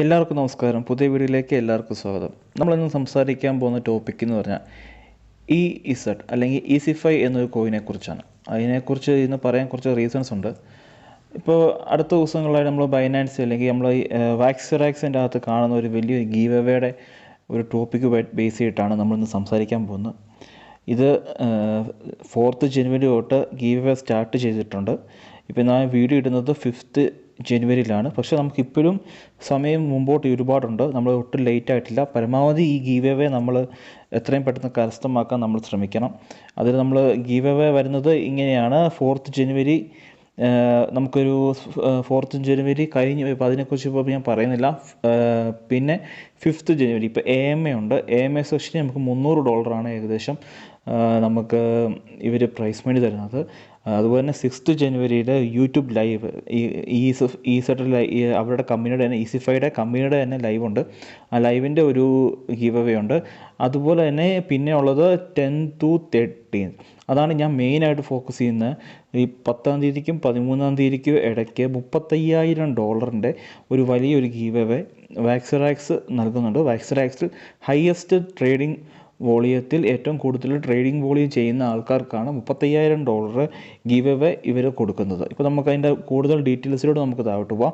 എല്ലാവർക്കും നമസ്കാരം. പുതിയ വീഡിയോയിലേക്ക് എല്ലാവർക്കും സ്വാഗതം. നമ്മളിന്ന് സംസാരിക്കാൻ പോകുന്ന ടോപ്പിക് എന്ന് പറഞ്ഞാൽ ഇസഡ് അല്ലെങ്കിൽ ഈസിഫൈ എന്നൊരു കോയിനെ കുറിച്ചാണ്. അതിനെക്കുറിച്ച് ഇന്ന് പറയാൻ കുറച്ച് റീസൺസ് ഉണ്ട്. ഇപ്പോൾ അടുത്ത ദിവസങ്ങളായി നമ്മൾ ബൈനാൻസ് അല്ലെങ്കിൽ നമ്മൾ വാക്സിറാക്സിൻ്റെ അകത്ത് കാണുന്ന ഒരു വലിയൊരു ഗീവ് അവേയുടെ ഒരു ടോപ്പിക്ക് ബേസ് ചെയ്തിട്ടാണ് നമ്മളിന്ന് സംസാരിക്കാൻ പോകുന്നത്. ഇത് 4th ജനുവരി തൊട്ട് ഗീവ് അവേ സ്റ്റാർട്ട് ചെയ്തിട്ടുണ്ട്. ഇപ്പോൾ ഞാൻ വീഡിയോ ഇടുന്നത് 5th ജനുവരിയിലാണ്. പക്ഷേ നമുക്കിപ്പോഴും സമയം മുമ്പോട്ട് ഒരുപാടുണ്ട്. നമ്മൾ ഒട്ടും ലേറ്റ് ആയിട്ടില്ല. പരമാവധി ഈ ഗീവ് അവേ നമ്മൾ എത്രയും പെട്ടെന്ന് കരസ്ഥമാക്കാൻ നമ്മൾ ശ്രമിക്കണം. അതിൽ നമ്മൾ ഗീവ് അവേ വരുന്നത് ഇങ്ങനെയാണ്. 4th ജനുവരി നമുക്കൊരു 4th ജനുവരി കഴിഞ്ഞ് ഇപ്പോൾ അതിനെക്കുറിച്ച് ഇപ്പോൾ ഞാൻ പറയുന്നില്ല. പിന്നെ 5th ജനുവരി ഇപ്പോൾ AMA ഉണ്ട്. AMA സെക്ഷന് നമുക്ക് $300 ഏകദേശം നമുക്ക് ഇവർ പ്രൈസ് മണി തരുന്നത്. അതുപോലെ തന്നെ 6th ജനുവരിയിൽ യൂട്യൂബ് ലൈവ് ഈ സെറ്റിൽ അവരുടെ കമ്പനിയുടെ തന്നെ ഈസിഫൈയുടെ കമ്പനിയുടെ തന്നെ ലൈവ് ഉണ്ട്. ആ ലൈവിൻ്റെ ഒരു ഗീവ് അവേ ഉണ്ട്. അതുപോലെ തന്നെ പിന്നെ ഉള്ളത് 10 to 13 അതാണ് ഞാൻ മെയിനായിട്ട് ഫോക്കസ് ചെയ്യുന്നത്. ഈ 10th തീയതിക്കും 13th തീയതിക്കും ഇടയ്ക്ക് $35,000 ഒരു വലിയൊരു ഗീവ് അവേ വാക്സിറാക്സ് നൽകുന്നുണ്ട്. വാക്സിറാക്സിൽ ഹയസ്റ്റ് ട്രേഡിംഗ് വോളിയത്തിൽ ഏറ്റവും കൂടുതൽ ട്രേഡിംഗ് വോളിയം ചെയ്യുന്ന ആൾക്കാർക്കാണ് $35,000 ഗീവ് അവേ ഇവർ കൊടുക്കുന്നത്. ഇപ്പോൾ നമുക്ക് അതിൻ്റെ കൂടുതൽ ഡീറ്റെയിൽസിലൂടെ നമുക്ക് താഴോട്ട് പോവാം.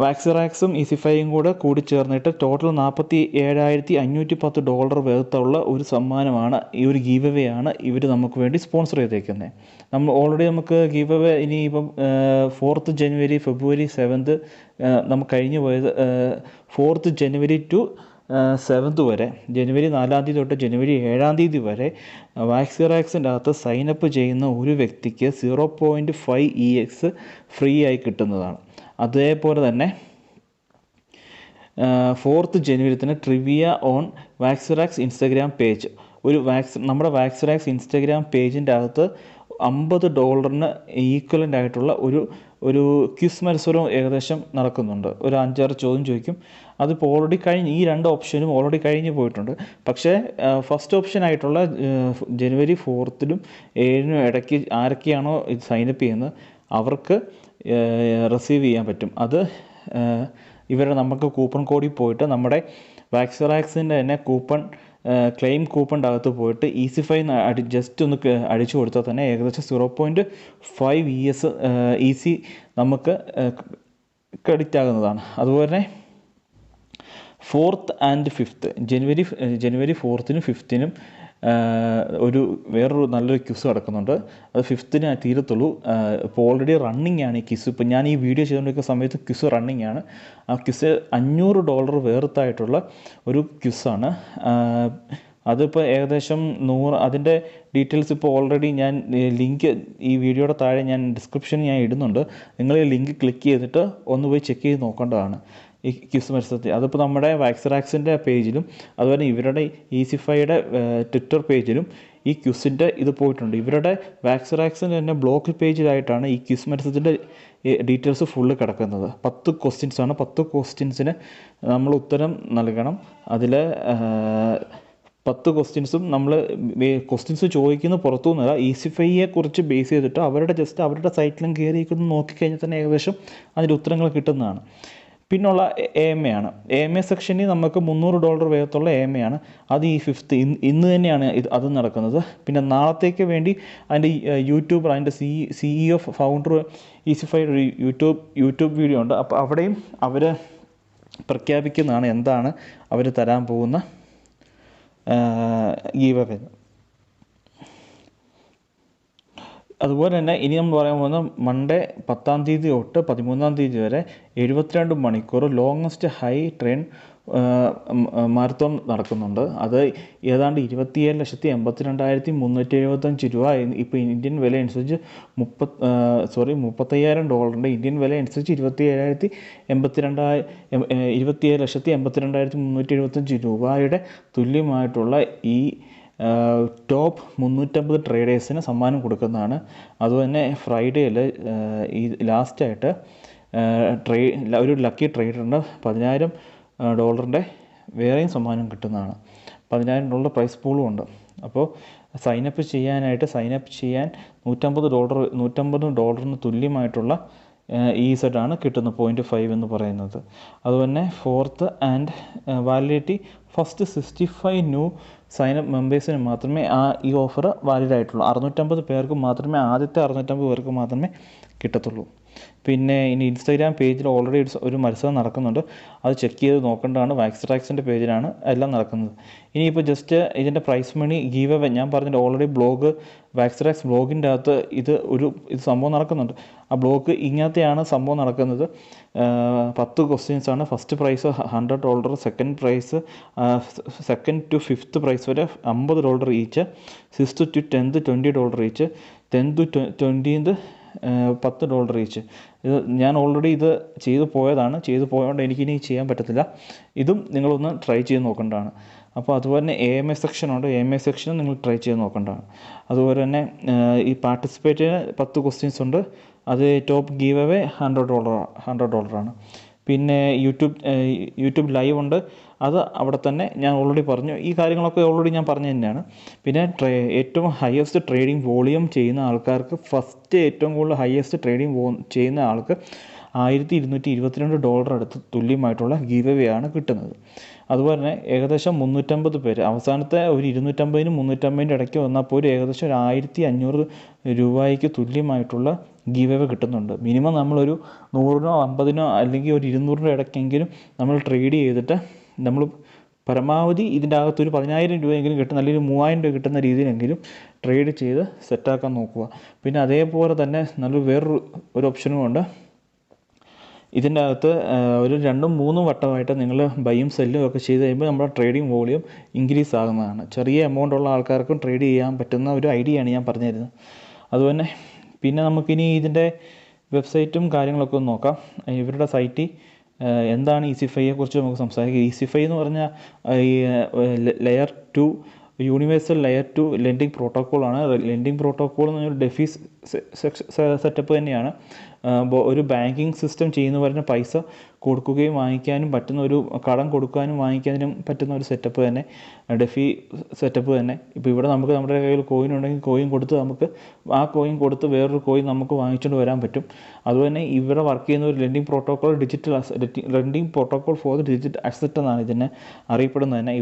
വാക്സിറാക്സും ഈസിഫൈയും കൂടി ചേർന്നിട്ട് ടോട്ടൽ $47,510 വേർത്തുള്ള ഒരു സമ്മാനമാണ്, ഈ ഒരു ഗീവ് അവേ ആണ് ഇവർ നമുക്ക് വേണ്ടി സ്പോൺസർ ചെയ്തേക്കുന്നത്. നമ്മൾ ഓൾറെഡി നമുക്ക് ഗീവ് അവേ ഇനി ഇപ്പം 4th ജനുവരി ഫെബ്രുവരി 7th നമുക്ക് കഴിഞ്ഞു പോയത് 4th ജനുവരി ടു 7th വരെ, ജനുവരി 4th തൊട്ട് ജനുവരി 7th വരെ വാക്സിറാക്സിൻ്റെ അകത്ത് സൈനപ്പ് ചെയ്യുന്ന ഒരു വ്യക്തിക്ക് 0.5 EX ഫ്രീ ആയി കിട്ടുന്നതാണ്. അതേപോലെ തന്നെ 4th ജനുവരി തന്നെ ട്രിവിയ ഓൺ വാക്സിറാക്സ് ഇൻസ്റ്റഗ്രാം പേജ്, നമ്മുടെ വാക്സിറാക്സ് ഇൻസ്റ്റഗ്രാം പേജിൻ്റെ അകത്ത് $50 ഈക്വലൻ്റ് ആയിട്ടുള്ള ഒരു ക്വിസ് മത്സരവും ഏകദേശം നടക്കുന്നുണ്ട്. ഒരു 5-6 ചോദ്യം ചോദിക്കും. അതിപ്പോൾ ഓൾറെഡി കഴിഞ്ഞ്, ഈ 2 ഓപ്ഷനും ഓൾറെഡി കഴിഞ്ഞ് പോയിട്ടുണ്ട്. പക്ഷേ ഫസ്റ്റ് ഓപ്ഷൻ ആയിട്ടുള്ള ജനുവരി 4th 7th ഇടയ്ക്ക് ആരൊക്കെയാണോ ഇത് സൈനപ്പ് ചെയ്യുന്നത് അവർക്ക് റിസീവ് ചെയ്യാൻ പറ്റും. അത് നമുക്ക് കൂപ്പൺ കോഡിൽ പോയിട്ട് നമ്മുടെ വാക്സിറാക്സിൻ്റെ തന്നെ ക്ലെയിം കൂപ്പണിൻ്റെ അകത്ത് പോയിട്ട് ഈസിഫൈ ജസ്റ്റ് ഒന്ന് അടിച്ചു കൊടുത്താൽ തന്നെ ഏകദേശം 0.5 ES ഈസി നമുക്ക് ക്രെഡിറ്റ് ആകുന്നതാണ്. അതുപോലെ തന്നെ 4th and 5th January 4th 5th വേറൊരു നല്ലൊരു ക്വിസ് നടക്കുന്നുണ്ട്. അത് 5th തീരത്തുള്ളൂ. ഇപ്പോൾ ഓൾറെഡി റണ്ണിങ് ആണ് ഈ ക്വിസ്. ഇപ്പോൾ ഞാൻ ഈ വീഡിയോ ചെയ്തുകൊണ്ടിരിക്കുന്ന സമയത്ത് ക്വിസ് റണ്ണിങ് ആണ്. ആ ക്വിസ് $500 വേർത്തായിട്ടുള്ള ഒരു ക്വിസാണ്. അതിപ്പോൾ ഏകദേശം 100. അതിൻ്റെ ഡീറ്റെയിൽസ് ഇപ്പോൾ ഓൾറെഡി ഞാൻ ലിങ്ക് ഈ വീഡിയോയുടെ താഴെ ഞാൻ ഡിസ്ക്രിപ്ഷനിൽ ഞാൻ ഇടുന്നുണ്ട്. നിങ്ങൾ ഈ ലിങ്ക് ക്ലിക്ക് ചെയ്തിട്ട് ഒന്ന് പോയി ചെക്ക് ചെയ്ത് നോക്കേണ്ടതാണ് ഈ ക്വിസ് മത്സരത്തിൽ. അതിപ്പോൾ നമ്മുടെ വാക്സിറാക്സിൻ്റെ പേജിലും അതുപോലെ ഇവരുടെ ഈസിഫൈയുടെ ട്വിറ്റർ പേജിലും ഈ ക്വിസിൻ്റെ ഇത് പോയിട്ടുണ്ട്. ഇവരുടെ വാക്സിറാക്സിൻ്റെ തന്നെ ബ്ലോക്ക് പേജിലായിട്ടാണ് ഈ ക്വിസ് മത്സരത്തിൻ്റെ ഡീറ്റെയിൽസ് ഫുള്ള് കിടക്കുന്നത്. 10 ക്വസ്റ്റ്യൻസ് ആണ്. 10 ക്വസ്റ്റ്യൻസിന് നമ്മൾ ഉത്തരം നൽകണം. അതിൽ 10 ക്വസ്റ്റ്യൻസും നമ്മൾ ക്വസ്റ്റ്യൻസ് ചോദിക്കുന്ന പുറത്തുനിന്നല്ല, ഈസിഫൈയെ കുറിച്ച് ബേസ് ചെയ്തിട്ട് അവരുടെ സൈറ്റിലും കയറിയിരിക്കുന്നു നോക്കിക്കഴിഞ്ഞാൽ തന്നെ ഏകദേശം അതിൻ്റെ ഉത്തരങ്ങൾ കിട്ടുന്നതാണ്. പിന്നുള്ള AMA ആണ്. AMA സെക്ഷനിൽ നമുക്ക് $300 വേഗത്തുള്ള AMA ആണ്. അത് ഈ 5th ഇന്ന് തന്നെയാണ് അത് നടക്കുന്നത്. പിന്നെ നാളത്തേക്ക് വേണ്ടി അതിൻ്റെ യൂട്യൂബർ, അതിൻ്റെ CEO ഫൗണ്ടർ ഈസിഫൈയുടെ ഒരു യൂട്യൂബ് വീഡിയോ ഉണ്ട്. അപ്പോൾ അവിടെയും അവർ പ്രഖ്യാപിക്കുന്നതാണ് എന്താണ് അവർ തരാൻ പോകുന്ന ഗീവ് അവേ. അതുപോലെ തന്നെ ഇനി നമ്മൾ പറയാൻ പോകുന്ന മൺഡേ 10th തൊട്ട് 13th വരെ 72 മണിക്കൂർ ലോങ്ങസ്റ്റ് ഹൈ ട്രെയിൻ മാരത്തോൺ നടക്കുന്നുണ്ട്. അത് ഏതാണ്ട് 27,82,375 രൂപ. ഇപ്പോൾ ഇന്ത്യൻ വില അനുസരിച്ച് $35,000 ഇന്ത്യൻ വില അനുസരിച്ച് 27,82,375 രൂപയുടെ തുല്യമായിട്ടുള്ള ഈ ടോപ്പ് 350 ട്രേഡേഴ്സിന് സമ്മാനം കൊടുക്കുന്നതാണ്. അതുതന്നെ ഫ്രൈഡേയിൽ ഈ ലാസ്റ്റായിട്ട് ഒരു ലക്കി ട്രേഡറിന് $10,000 വേറെയും സമ്മാനം കിട്ടുന്നതാണ്. $10,000 പ്രൈസ് പൂളും ഉണ്ട്. അപ്പോൾ സൈനപ്പ് ചെയ്യാൻ $150 തുല്യമായിട്ടുള്ള EZ ആണ് കിട്ടുന്നത് 0.5 എന്ന് പറയുന്നത്. അതുപോലെ 4th and validity first 65 new sign up മെമ്പേഴ്സിന് മാത്രമേ ഈ ഓഫർ വാലിഡ് ആയിട്ടുള്ളൂ. 650 പേർക്ക് മാത്രമേ, ആദ്യത്തെ 650 പേർക്ക് മാത്രമേ കിട്ടത്തുള്ളൂ. പിന്നെ ഇനി ഇൻസ്റ്റാഗ്രാം പേജിൽ ഓൾറെഡി ഒരു മത്സരം നടക്കുന്നുണ്ട്, അത് ചെക്ക് ചെയ്ത് നോക്കേണ്ടതാണ്. WazirXൻ്റെ പേജിലാണ് എല്ലാം നടക്കുന്നത്. ഇനിയിപ്പോൾ ജസ്റ്റ് ഇതിൻ്റെ പ്രൈസ് മണി ഗീവ് അവേ ഞാൻ പറഞ്ഞിട്ട് ഓൾറെഡി ബ്ലോഗ് WazirX ബ്ലോഗിൻ്റെ അകത്ത് ഇത് സംഭവം നടക്കുന്നുണ്ട്. ആ ബ്ലോഗ് ഇങ്ങനത്തെയാണ് സംഭവം നടക്കുന്നത്. 10 ക്വസ്റ്റ്യൻസാണ്. First prize $100, second prize second to 5th prize വരെ $50 each, 6th to 10th $20 each, 10th to 20th $10 each. ഇത് ഞാൻ ഓൾറെഡി ഇത് ചെയ്തു പോയതുകൊണ്ട് എനിക്കിനി ചെയ്യാൻ പറ്റത്തില്ല. ഇതും നിങ്ങളൊന്ന് ട്രൈ ചെയ്ത് നോക്കേണ്ടതാണ്. അപ്പോൾ അതുപോലെ തന്നെ AMA സെക്ഷനുണ്ട്, AMA സെക്ഷനും നിങ്ങൾ ട്രൈ ചെയ്ത് നോക്കേണ്ടതാണ്. അതുപോലെ തന്നെ ഈ പാർട്ടിസിപ്പേറ്റിന് 10 ക്വസ്റ്റ്യൻസ് ഉണ്ട്, അത് ടോപ്പ് ഗീവ് അവേ $100 ആണ്. പിന്നെ യൂട്യൂബ് ലൈവ് ഉണ്ട്, അത് അവിടെ തന്നെ ഞാൻ ഓൾറെഡി പറഞ്ഞു. ഈ കാര്യങ്ങളൊക്കെ ഓൾറെഡി ഞാൻ പറഞ്ഞു തന്നെയാണ്. പിന്നെ ഏറ്റവും ഹയസ്റ്റ് ട്രേഡിംഗ് വോളിയം ചെയ്യുന്ന ആൾക്കാർക്ക് ഫസ്റ്റ് ഏറ്റവും കൂടുതൽ ഹയസ്റ്റ് ട്രേഡിംഗ് ചെയ്യുന്ന ആൾക്ക് $1222 അടുത്ത് തുല്യമായിട്ടുള്ള ഗീവ് അവേ ആണ് കിട്ടുന്നത്. അതുപോലെ തന്നെ ഏകദേശം 350 പേര്, അവസാനത്തെ ഒരു 250-നും 350-ൻ്റെ ഇടയ്ക്ക് വന്നാൽ പോലും ഏകദേശം ഒരു $1500 തുല്യമായിട്ടുള്ള ഗീവ് അവേ കിട്ടുന്നുണ്ട്. മിനിമം നമ്മളൊരു 100-നോ 50-നോ അല്ലെങ്കിൽ ഒരു 200-ൻ്റെ ഇടയ്ക്കെങ്കിലും നമ്മൾ ട്രേഡ് ചെയ്തിട്ട് നമ്മൾ പരമാവധി ഇതിൻ്റെ അകത്തൊരു 10,000 രൂപയെങ്കിലും കിട്ടുന്ന, അല്ലെങ്കിൽ 3000 രൂപ കിട്ടുന്ന രീതിയിലെങ്കിലും ട്രേഡ് ചെയ്ത് സെറ്റാക്കാൻ നോക്കുക. പിന്നെ അതേപോലെ തന്നെ വേറൊരു ഓപ്ഷനും ഉണ്ട്. ഇതിൻ്റെ അകത്ത് ഒരു 2-3 വട്ടമായിട്ട് നിങ്ങൾ ബൈയും സെല്ലും ഒക്കെ ചെയ്ത് കഴിയുമ്പോൾ നമ്മുടെ ട്രേഡിംഗ് വോളിയം ഇൻക്രീസ് ആകുന്നതാണ്. ചെറിയ എമൗണ്ട് ഉള്ള ആൾക്കാർക്കും ട്രേഡ് ചെയ്യാൻ പറ്റുന്ന ഒരു ഐഡിയയാണ് ഞാൻ പറഞ്ഞു തരുന്നത്. അതുപോലെ പിന്നെ നമുക്കിനി ഇതിൻ്റെ വെബ്സൈറ്റും കാര്യങ്ങളൊക്കെ ഒന്ന് നോക്കാം. ഇവരുടെ സൈറ്റിൽ എന്താണ് EasyFiയെ കുറിച്ച് നമുക്ക് സംസാരിക്കാം. EasyFi എന്ന് പറഞ്ഞാൽ ഈ ലെയർ 2 യൂണിവേഴ്സൽ ലെയർ 2 ലെൻഡിങ് പ്രോട്ടോക്കോളാണ്. ലെൻഡിങ് പ്രോട്ടോക്കോൾ എന്ന് പറഞ്ഞാൽ ഡെഫി സെറ്റപ്പ് തന്നെയാണ്. ഒരു ബാങ്കിങ് സിസ്റ്റം ചെയ്യുന്ന പറഞ്ഞാൽ പൈസ കൊടുക്കുകയും വാങ്ങിക്കാനും പറ്റുന്ന, ഒരു കടം കൊടുക്കാനും വാങ്ങിക്കാനും പറ്റുന്ന ഒരു സെറ്റപ്പ് തന്നെ, ഡെഫി സെറ്റപ്പ് തന്നെ. ഇപ്പോൾ ഇവിടെ നമുക്ക് നമ്മുടെ കയ്യിൽ കോയിൻ ഉണ്ടെങ്കിൽ കോയിൻ കൊടുത്ത് നമുക്ക് ആ കോയിൻ കൊടുത്ത് വേറൊരു കോയിൻ നമുക്ക് വാങ്ങിച്ചുകൊണ്ട് വരാൻ പറ്റും. അതുതന്നെ ഇവിടെ വർക്ക് ചെയ്യുന്ന ഒരു lending protocol lending protocol for the digital asset എന്നാണ് ഇതിനെ അറിയപ്പെടുന്നത് തന്നെ.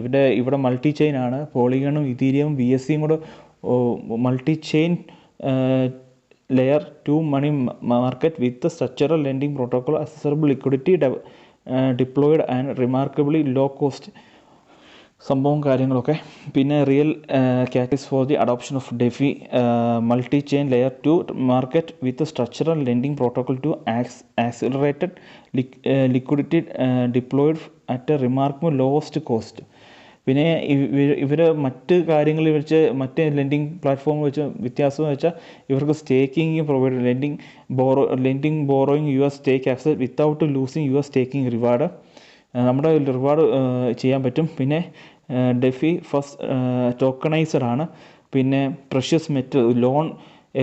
ഇവിടെ മൾട്ടി ചെയിൻ ആണ്. പോളിഗണും ഇതീരിയവും BSCയും കൂടെ multi chain layer 2 money market with structural lending protocol accessible liquidity deployed and remarkably low cost സംഭവം കാര്യങ്ങളൊക്കെ. പിന്നെ real catalyst for the adoption of DeFi multi chain layer 2 market with structural lending protocol to accelerated liquidity deployed at a remarkable lowest cost. പിന്നെ ഇവർ മറ്റ് കാര്യങ്ങളിൽ വെച്ച്, മറ്റ് lending platform വെച്ച് വ്യത്യാസം വെച്ചാൽ ഇവർക്ക് staking provide, lending borrowing your stake access without losing your staking reward. നമ്മുടെ റിവാർഡ് ചെയ്യാൻ പറ്റും. പിന്നെ ഡെഫി ഫസ്റ്റ് ടോക്കണൈസർ ആണ്. പിന്നെ precious metal loan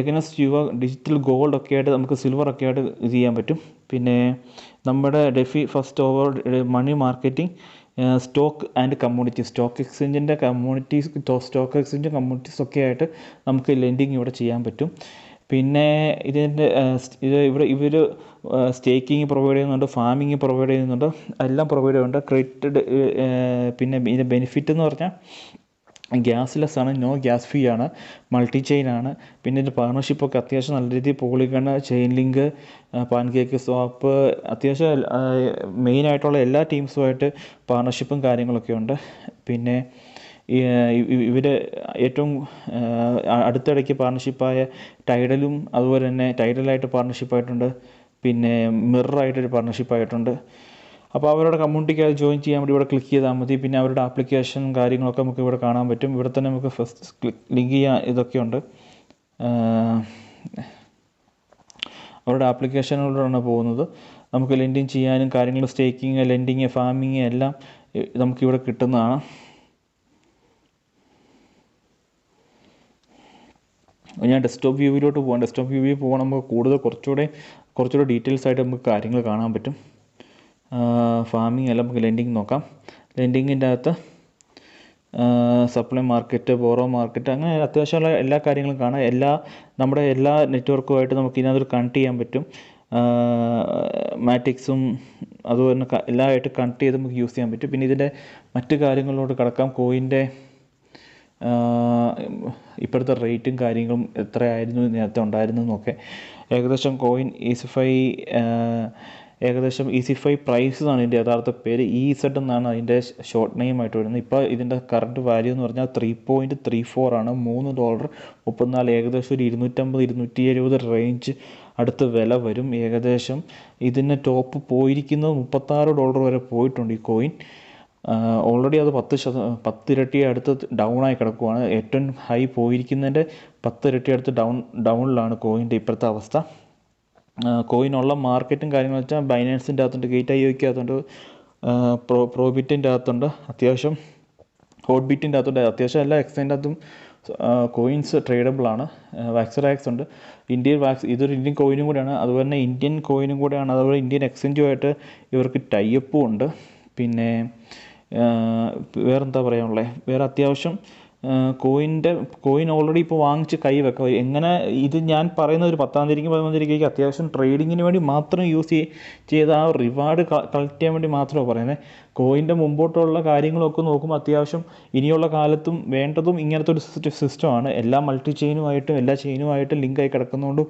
against your digital gold ഒക്കെ ആയിട്ട് നമുക്ക് സിൽവർ ഒക്കെ ആയിട്ട് ഇത് ചെയ്യാൻ പറ്റും. പിന്നെ നമ്മുടെ DeFi first over money marketing stock and communities, stock എക്സ്ചേഞ്ചിൻ്റെ കമ്മ്യൂണിറ്റീസ്, സ്റ്റോക്ക് എക്സ്ചേഞ്ച് കമ്മ്യൂണിറ്റീസ് ഒക്കെ ആയിട്ട് നമുക്ക് ലെൻഡിങ് ഇവിടെ ചെയ്യാൻ പറ്റും. പിന്നെ ഇവർ സ്റ്റേക്കിങ് പ്രൊവൈഡ് ചെയ്യുന്നുണ്ട്, ഫാമിങ് പ്രൊവൈഡ് ചെയ്യുന്നുണ്ട്, എല്ലാം പ്രൊവൈഡ് ചെയ്യുന്നുണ്ട്. ക്രെഡിറ്റ് പിന്നെ ഇതിൻ്റെ ബെനിഫിറ്റ് എന്ന് പറഞ്ഞാൽ ഗ്യാസ്ലെസ് ആണ്, നോ ഗ്യാസ് ഫീ ആണ്, മൾട്ടി ചെയിൻ ആണ്. പിന്നെ ഇതിൻ്റെ പാർട്ണർഷിപ്പൊക്കെ അത്യാവശ്യം നല്ല രീതിയിൽ polygon, chain link, pancake swap, അത്യാവശ്യം മെയിനായിട്ടുള്ള എല്ലാ ടീംസുമായിട്ട് പാർട്ണർഷിപ്പും കാര്യങ്ങളൊക്കെ ഉണ്ട്. പിന്നെ ഇവർ ഏറ്റവും അടുത്തിടയ്ക്ക് പാർട്ണർഷിപ്പായ ടൈഡലും അതുപോലെ തന്നെ ടൈഡലായിട്ട് പാർട്ണർഷിപ്പായിട്ടുണ്ട്. പിന്നെ മിററായിട്ടൊരു പാർട്ണർഷിപ്പായിട്ടുണ്ട്. അപ്പോൾ അവരുടെ കമ്മ്യൂണിറ്റിക്ക് അത് ജോയിൻ ചെയ്യാൻ വേണ്ടി ഇവിടെ ക്ലിക്ക് ചെയ്താൽ മതി. പിന്നെ അവരുടെ ആപ്ലിക്കേഷൻ കാര്യങ്ങളൊക്കെ നമുക്ക് ഇവിടെ കാണാൻ പറ്റും. ഇവിടെ തന്നെ നമുക്ക് ഫസ്റ്റ് ലിങ്ക് ചെയ്യാൻ ഇതൊക്കെയുണ്ട്. അവരുടെ ആപ്ലിക്കേഷനിലൂടെയാണ് പോകുന്നത്. നമുക്ക് ലെൻഡിങ് ചെയ്യാനും കാര്യങ്ങൾ, സ്റ്റേക്കിങ്, ലെൻഡിങ്, ഫാമിങ് എല്ലാം നമുക്കിവിടെ കിട്ടുന്നതാണ്. ഞാൻ ഡെസ്ക്ടോപ്പ് വ്യൂവിലോട്ട് പോകാം. ഡെസ്ക്ടോപ്പ് വ്യൂവിൽ പോകാൻ നമുക്ക് കുറച്ചുകൂടെ ഡീറ്റെയിൽസ് ആയിട്ട് നമുക്ക് കാര്യങ്ങൾ കാണാൻ പറ്റും. ഫാമിംഗ് എല്ലാം നമുക്ക് ലെൻഡിങ് നോക്കാം. ലെൻഡിങ്ങിൻ്റെ അകത്ത് സപ്ലൈ മാർക്കറ്റ്, ബോറോ മാർക്കറ്റ്, അങ്ങനെ അത്യാവശ്യമുള്ള എല്ലാ കാര്യങ്ങളും കാണാം. നമ്മുടെ എല്ലാ നെറ്റ്വർക്കുമായിട്ട് നമുക്ക് ഇതിനകത്ത് കണക്ട് ചെയ്യാൻ പറ്റും. മാറ്റിക്സും അതുപോലെ എല്ലാമായിട്ട് കണക്ട് ചെയ്ത് നമുക്ക് യൂസ് ചെയ്യാൻ പറ്റും. പിന്നെ ഇതിൻ്റെ മറ്റ് കാര്യങ്ങളിലോട്ട് കടക്കാം. കോയിൻ്റെ ഇപ്പോഴത്തെ റേറ്റും കാര്യങ്ങളും എത്രയായിരുന്നു നേരത്തെ ഉണ്ടായിരുന്നതെന്നൊക്കെ. ഏകദേശം കോയിൻ ഈസിഫൈ പ്രൈസ് എന്നാണ് ഇതിൻ്റെ യഥാർത്ഥ പേര്. EZ എന്നാണ് അതിൻ്റെ ഷോർട്ട് നെയിം ആയിട്ട് വരുന്നത്. ഇപ്പോൾ ഇതിൻ്റെ കറണ്ട് വാല്യൂ എന്ന് പറഞ്ഞാൽ $3.34 ആണ്. $3.34, ഏകദേശം ഒരു 250-270 റേഞ്ച് അടുത്ത് വില വരും. ഏകദേശം ഇതിന് ടോപ്പ് പോയിരിക്കുന്നത് $36 വരെ പോയിട്ടുണ്ട് ഈ കോയിൻ. ഓൾറെഡി അത് 10 ഇരട്ടി അടുത്ത് ഡൗണായി കിടക്കുവാണ്. ഏറ്റവും ഹൈ പോയിരിക്കുന്നതിൻ്റെ 10 ഇരട്ടി അടുത്ത് ഡൗണിലാണ് കോയിൻ്റെ ഇപ്പോഴത്തെ അവസ്ഥ. കോയിനുള്ള മാർക്കറ്റും കാര്യങ്ങൾ വെച്ചാൽ ബൈനാൻസിൻ്റെ അകത്തുണ്ട്, Gate.ioയ്ക്ക് അകത്തുണ്ട്, പ്രോബിറ്റിൻ്റെ അകത്തുണ്ട്, അത്യാവശ്യം ഹോട്ട്ബീറ്റിൻ്റെ അകത്തുണ്ട്. അത്യാവശ്യം എല്ലാ എക്സ്ചേഞ്ചിൻ്റെ അകത്തും കോയിൻസ് ട്രേഡബിൾ ആണ്. WazirX ഉണ്ട്. ഇതൊരു ഇന്ത്യൻ കോയിനും കൂടെയാണ്. അതുപോലെ തന്നെ ഇന്ത്യൻ കോയിനും കൂടെയാണ്. അതുപോലെ ഇന്ത്യൻ എക്സ്ചേഞ്ചുമായിട്ട് ഇവർക്ക് ടൈഅപ്പും ഉണ്ട്. പിന്നെ വേറെന്താ പറയാനുള്ളത്? വേറെ അത്യാവശ്യം കോയിൻ ഓൾറെഡി ഇപ്പോൾ വാങ്ങിച്ച് കൈ വെക്കാം. എങ്ങനെ ഇത് ഞാൻ പറയുന്നത് ഒരു 10-ാം തീയതിക്ക് 11-ാം തീയതിക്ക് അത്യാവശ്യം ട്രേഡിങ്ങിന് വേണ്ടി മാത്രം യൂസ് ചെയ്ത് ആ റിവാർഡ് കളക്ട് ചെയ്യാൻ വേണ്ടി മാത്രമാണ് പറയുന്നത്. കോയിൻ്റെ മുമ്പോട്ടുള്ള കാര്യങ്ങളൊക്കെ നോക്കുമ്പോൾ അത്യാവശ്യം ഇനിയുള്ള കാലത്തും വേണ്ടതും ഇങ്ങനത്തെ ഒരു സിസ്റ്റമാണ്. എല്ലാ മൾട്ടി ചെയിനുമായിട്ടും എല്ലാ ചെയിനുമായിട്ടും ലിങ്കായി കിടക്കുന്നതുകൊണ്ടും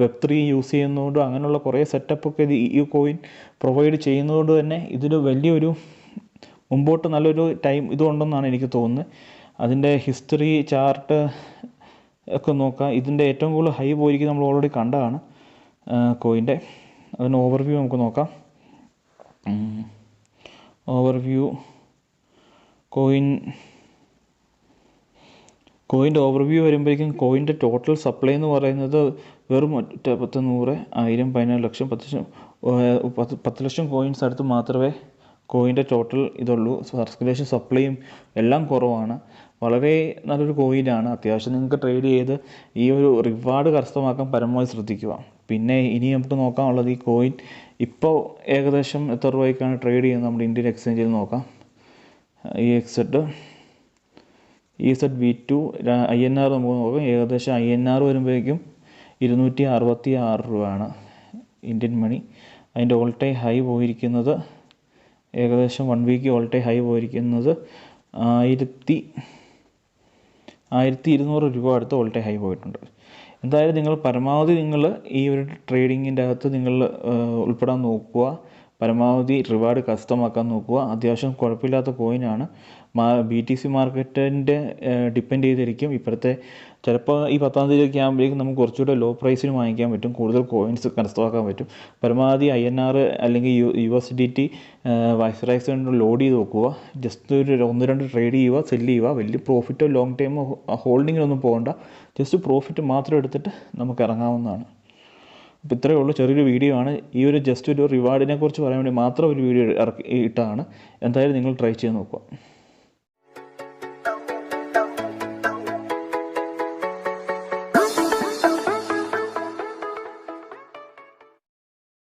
Web3 യൂസ് ചെയ്യുന്നതുകൊണ്ടും അങ്ങനെയുള്ള കുറേ സെറ്റപ്പൊക്കെ ഈ കോയിൻ പ്രൊവൈഡ് ചെയ്യുന്നതുകൊണ്ട് തന്നെ ഇതിന് വലിയൊരു മുമ്പോട്ട് നല്ലൊരു ടൈം ഇതുണ്ടെന്നാണ് എനിക്ക് തോന്നുന്നത്. അതിൻ്റെ ഹിസ്റ്ററി ചാർട്ട് ഒക്കെ നോക്കാം. ഇതിൻ്റെ ഏറ്റവും കൂടുതൽ ഹൈ പോയിരിക്കുന്നത് നമ്മൾ ഓൾറെഡി കണ്ടതാണ് കോയിൻ്റെ. അതിന് ഓവർവ്യൂ നമുക്ക് നോക്കാം. ഓവർവ്യൂ കോയിൻ്റെ ഓവർവ്യൂ വരുമ്പോഴേക്കും കോയിൻ്റെ ടോട്ടൽ സപ്ലൈ എന്ന് പറയുന്നത് വെറും 10, 100, 1000, 14 ലക്ഷം, 10 ലക്ഷം കോയിൻസ് അടുത്ത് മാത്രമേ കോയിൻ്റെ ടോട്ടൽ ഇതുള്ളൂ. സർക്കുലേഷൻ സപ്ലൈയും എല്ലാം കുറവാണ്. വളരെ നല്ലൊരു കോയിനാണ്. അത്യാവശ്യം നിങ്ങൾക്ക് ട്രേഡ് ചെയ്ത് ഈ ഒരു റിവാർഡ് കരസ്ഥമാക്കാൻ പരമാവധി ശ്രദ്ധിക്കുക. പിന്നെ ഇനി നമുക്ക് നോക്കാനുള്ളത് ഈ കോയിൻ ഇപ്പോൾ ഏകദേശം എത്ര രൂപയ്ക്കാണ് ട്രേഡ് ചെയ്യുന്നത് നമ്മുടെ ഇന്ത്യൻ എക്സ്ചേഞ്ചിൽ നോക്കാം. EZV2 INR നമുക്ക് നോക്കാം. ഏകദേശം INR വരുമ്പോഴേക്കും 266 രൂപയാണ് ഇന്ത്യൻ മണി. അതിൻ്റെ ഓൾ ടൈം ഹൈ പോയിരിക്കുന്നത് ഏകദേശം 1 വീക്ക് ഓൾ ടൈം ഹൈ പോയിരിക്കുന്നത് 1200 രൂപ അടുത്ത് ഓൾ ടൈം ഹൈ പോയിട്ടുണ്ട്. എന്തായാലും നിങ്ങൾ പരമാവധി ഈ ഒരു ട്രേഡിങ്ങിൻ്റെ അകത്ത് നിങ്ങൾ ഉൾപ്പെടാൻ നോക്കുക. പരമാവധി റിവാർഡ് കസ്റ്റമാക്കാൻ നോക്കുക. അത്യാവശ്യം കുഴപ്പമില്ലാത്ത കോയിനാണ്. BTC മാർക്കറ്റിൻ്റെ ഡിപ്പെൻഡ് ചെയ്തിരിക്കും. ഇപ്പോഴത്തെ ചിലപ്പോൾ ഈ 10-ാം തീയതിയൊക്കെ ആകുമ്പോഴേക്കും നമുക്ക് കുറച്ചുകൂടെ ലോ പ്രൈസിന് വാങ്ങിക്കാൻ പറ്റും. കൂടുതൽ കോയിൻസ് കരസ്ഥമാക്കാൻ പറ്റും. പരമാവധി INR അല്ലെങ്കിൽ USDT WazirX ലോഡ് ചെയ്ത് വെക്കുക. ജസ്റ്റ് ഒരു 1-2 ട്രേഡ് ചെയ്യുക, സെല്ല് ചെയ്യുക. വലിയ പ്രോഫിറ്റോ ലോങ് ടൈമോ ഹോൾഡിങ്ങിനൊന്നും പോകണ്ട. ജസ്റ്റ് പ്രോഫിറ്റ് മാത്രം എടുത്തിട്ട് നമുക്ക് ഇറങ്ങാവുന്നതാണ്. അപ്പോൾ ഇത്രയേ ഉള്ളൂ. ചെറിയൊരു വീഡിയോ ആണ്. ഈ ഒരു ജസ്റ്റ് ഒരു റിവാർഡിനെ കുറിച്ച് പറയാൻ വേണ്ടി മാത്രം ഒരു വീഡിയോ ഇട്ടതാണ്. എന്തായാലും നിങ്ങൾ ട്രൈ ചെയ്ത് നോക്കുക.